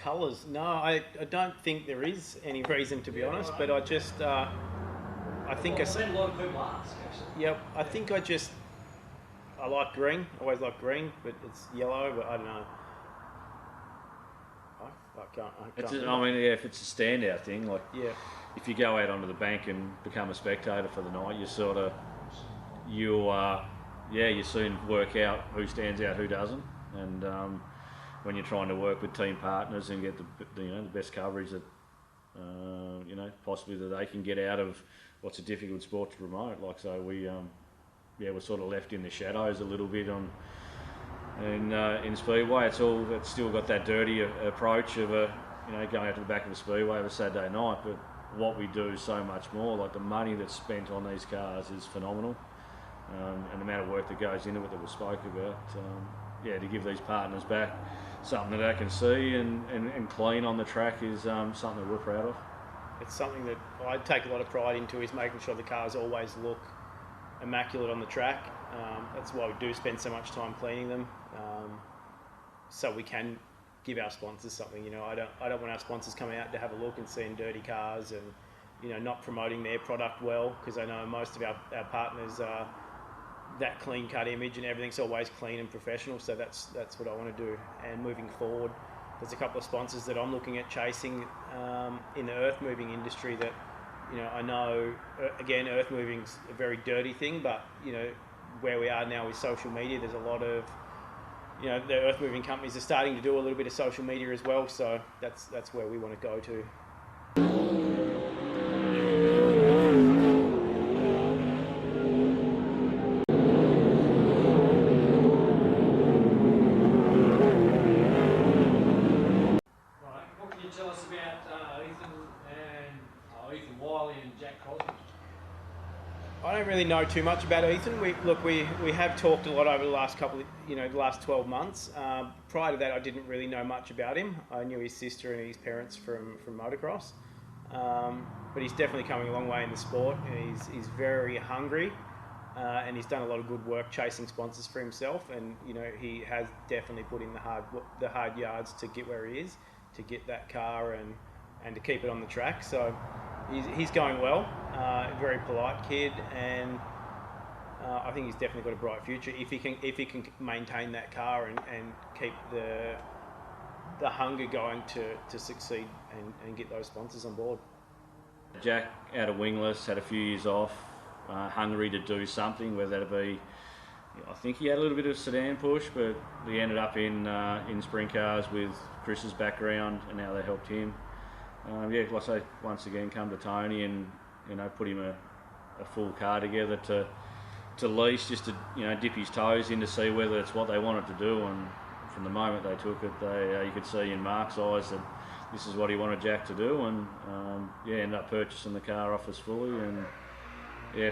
colours? No, I don't think there is any reason, to be honest. Right. But I just, I think I've seen a lot of people ask, actually. Yep, I think I like green. Always like green, but it's yellow. But I don't know. I can't. I mean, yeah, if it's a standout thing, like Yeah. if you go out onto the bank and become a spectator for the night, you soon work out who stands out, who doesn't, and when you're trying to work with team partners and get the best coverage that possibly that they can get out of what's a difficult sport to promote. Like so, we're sort of left in the shadows a little bit in Speedway. It's still got that dirty approach of going out to the back of a Speedway of a Saturday night, but what we do so much more, like the money that's spent on these cars is phenomenal, and the amount of work that goes into it that we spoke about. To give these partners back something that they can see and clean on the track is something that we're proud of. It's something that I take a lot of pride into, is making sure the cars always look immaculate on the track. That's why we do spend so much time cleaning them, so we can give our sponsors something. I don't want our sponsors coming out to have a look and seeing dirty cars and not promoting their product well, because I know most of our partners are that clean cut image and everything's always clean and professional. So that's what I want to do. And moving forward, there's a couple of sponsors that I'm looking at chasing in the earth moving industry that I know, again, earth moving's a very dirty thing, but where we are now with social media, there's a lot of the earth moving companies are starting to do a little bit of social media as well, so that's where we want to go to. Right, what can you tell us about Ethan Wiley and Jack Clasener? I don't really know too much about Ethan. We have talked a lot over the last the last 12 months. Prior to that, I didn't really know much about him. I knew his sister and his parents from motocross, but he's definitely coming a long way in the sport. And he's very hungry, and he's done a lot of good work chasing sponsors for himself. And he has definitely put in the hard yards to get where he is, to get that car and to keep it on the track. So he's going well. Very polite kid, and I think he's definitely got a bright future if he can maintain that car and keep the hunger going to succeed and get those sponsors on board. Jack, out of wingless, had a few years off, hungry to do something, whether that be, I think he had a little bit of sedan push, but he ended up in sprint cars with Chris's background and how they helped him. Like I say, once again, come to Tony and put him a full car together to lease, just to dip his toes in to see whether it's what they wanted to do. And from the moment they took it, you could see in Mark's eyes that this is what he wanted Jack to do, and ended up purchasing the car off us fully. And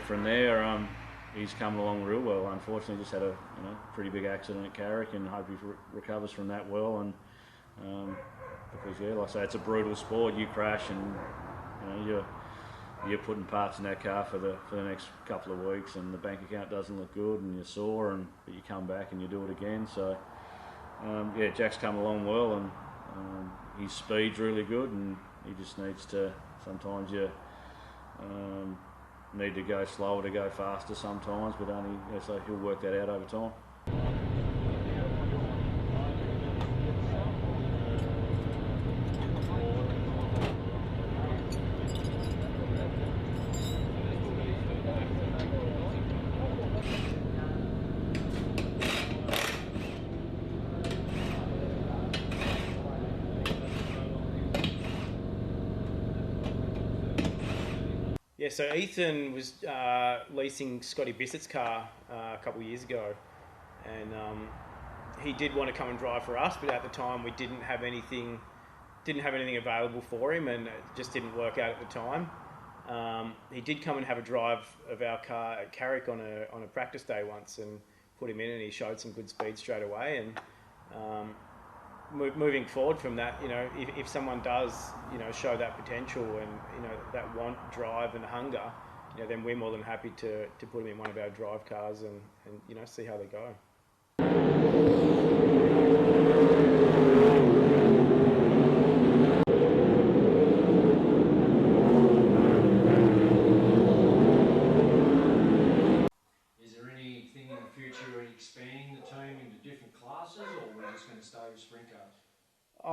from there, he's come along real well. Unfortunately, just had a pretty big accident at Carrick, and hope he recovers from that well. And because like I say, it's a brutal sport. You crash, and you're putting parts in that car for the next couple of weeks, and the bank account doesn't look good, and you're sore, but you come back and you do it again. So Jack's come along well, and his speed's really good, and he just needs to. Sometimes you need to go slower to go faster sometimes, but so he'll work that out over time. Yeah, so Ethan was leasing Scotty Bissett's car a couple of years ago, and he did want to come and drive for us, but at the time we didn't have anything available for him, and it just didn't work out at the time. He did come and have a drive of our car at Carrick on a practice day once, and put him in, and he showed some good speed straight away. And moving forward from that, if someone does, show that potential and that want, drive, and hunger, then we're more than happy to put them in one of our drive cars and see how they go.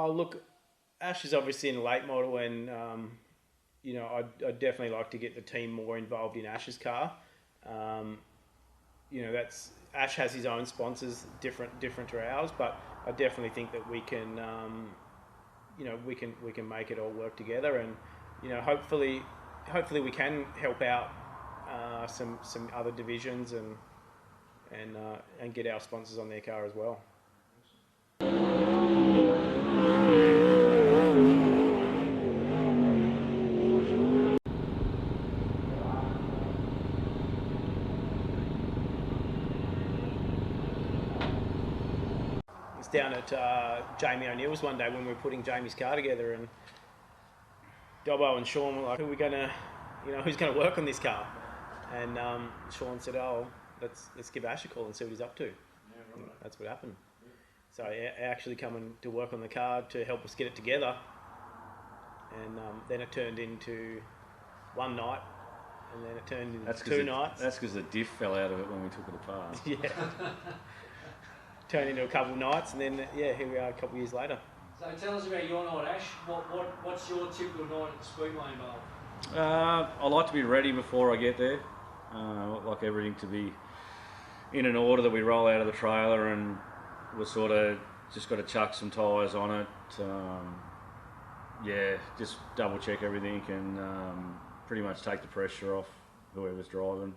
Oh, look, Ash is obviously in a late model, and you know, I'd definitely like to get the team more involved in Ash's car. You know, that's Ash has his own sponsors, different to ours, but I definitely think that we can, you know, we can make it all work together, and you know, hopefully we can help out some other divisions and get our sponsors on their car as well. Down at Jamie O'Neill's one day when we were putting Jamie's car together, and Dobbo and Sean were like, who's gonna work on this car? And Sean said, oh, let's give Ash a call and see what he's up to. Yeah, right. That's what happened. Yeah. So I actually coming to work on the car to help us get it together, and then it turned into one night, and then it turned into two nights. That's because the diff fell out of it when we took it apart. Yeah. Turned into a couple of nights, and then here we are a couple of years later. So tell us about your night, Ash. What's your typical night at the Speedway involved? I like to be ready before I get there. Like everything to be in an order that we roll out of the trailer, and we're sort of just got to chuck some tyres on it. Just double check everything and pretty much take the pressure off whoever's driving.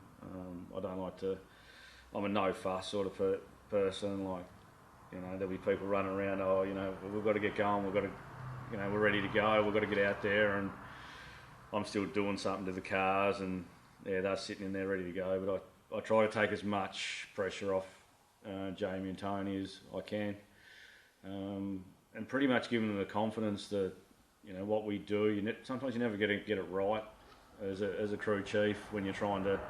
I don't like to. I'm a no fuss sort of person. Like, you know, there'll be people running around. Oh, you know, we've got to get going. We've got to, you know, we're ready to go. We've got to get out there, and I'm still doing something to the cars, and they're sitting in there ready to go. But I try to take as much pressure off Jamie and Tony as I can, and pretty much giving them the confidence that, you know, what we do. Sometimes you never get it right as a crew chief when you're trying to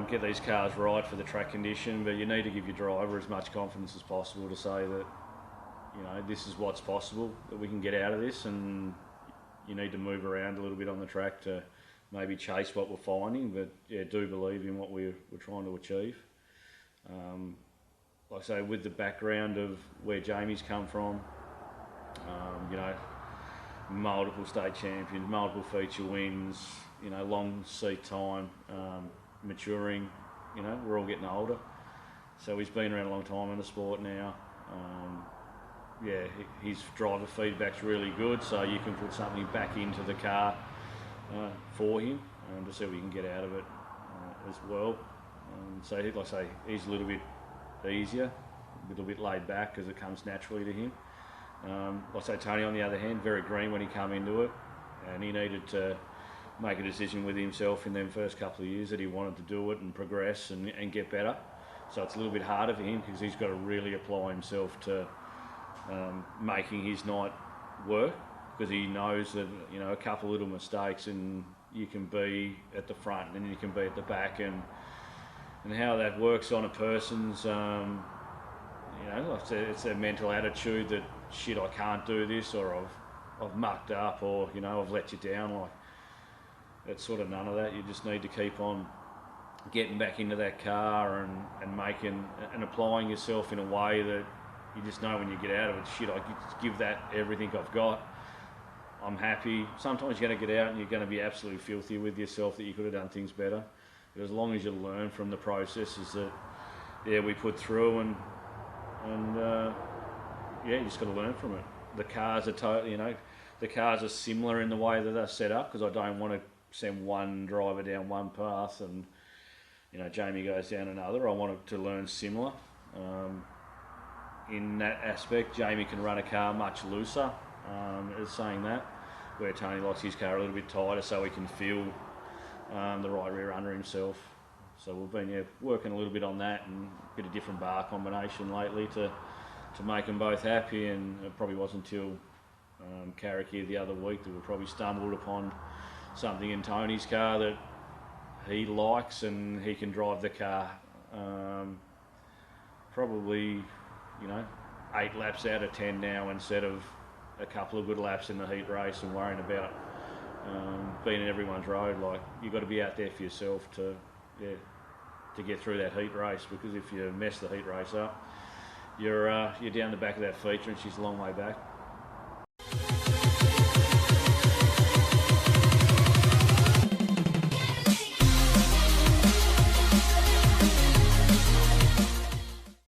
get these cars right for the track condition, but you need to give your driver as much confidence as possible to say that, you know, this is what's possible, that we can get out of this, and you need to move around a little bit on the track to maybe chase what we're finding, but do believe in what we're trying to achieve. Like I say, with the background of where Jamie's come from, you know, multiple state champions, multiple feature wins, you know, long seat time, maturing, you know, we're all getting older. So he's been around a long time in the sport now. His driver feedback's really good, so you can put something back into the car for him to see what we can get out of it as well. So like I say, he's a little bit easier, a little bit laid back because it comes naturally to him. Like I say, Tony on the other hand, very green when he came into it, and he needed to make a decision with himself in them first couple of years that he wanted to do it and progress and get better. So it's a little bit harder for him because he's got to really apply himself to making his night work, because he knows that, you know, a couple of little mistakes and you can be at the front and you can be at the back, and how that works on a person's, you know, it's a mental attitude that, shit, I can't do this, or I've mucked up, or, you know, I've let you down. Like, it's sort of none of that. You just need to keep on getting back into that car and making and applying yourself in a way that you just know when you get out of it, shit, I give that everything I've got. I'm happy. Sometimes you're going to get out and you're going to be absolutely filthy with yourself that you could have done things better. But as long as you learn from the processes that we put through, and you just got to learn from it. The cars are the cars are similar in the way that they're set up, because I don't want to send one driver down one path and, you know, Jamie goes down another. I want to learn similar. In that aspect, Jamie can run a car much looser, as saying that, where Tony likes his car a little bit tighter so he can feel the right rear under himself. So we've been working a little bit on that, and a bit of different bar combination lately to make them both happy. And it probably wasn't until Carrick here the other week that we probably stumbled upon something in Tony's car that he likes, and he can drive the car probably, you know, 8 laps out of 10 now, instead of a couple of good laps in the heat race and worrying about being in everyone's road. Like, you've got to be out there for yourself to get through that heat race, because if you mess the heat race up, you're down the back of that feature and she's a long way back.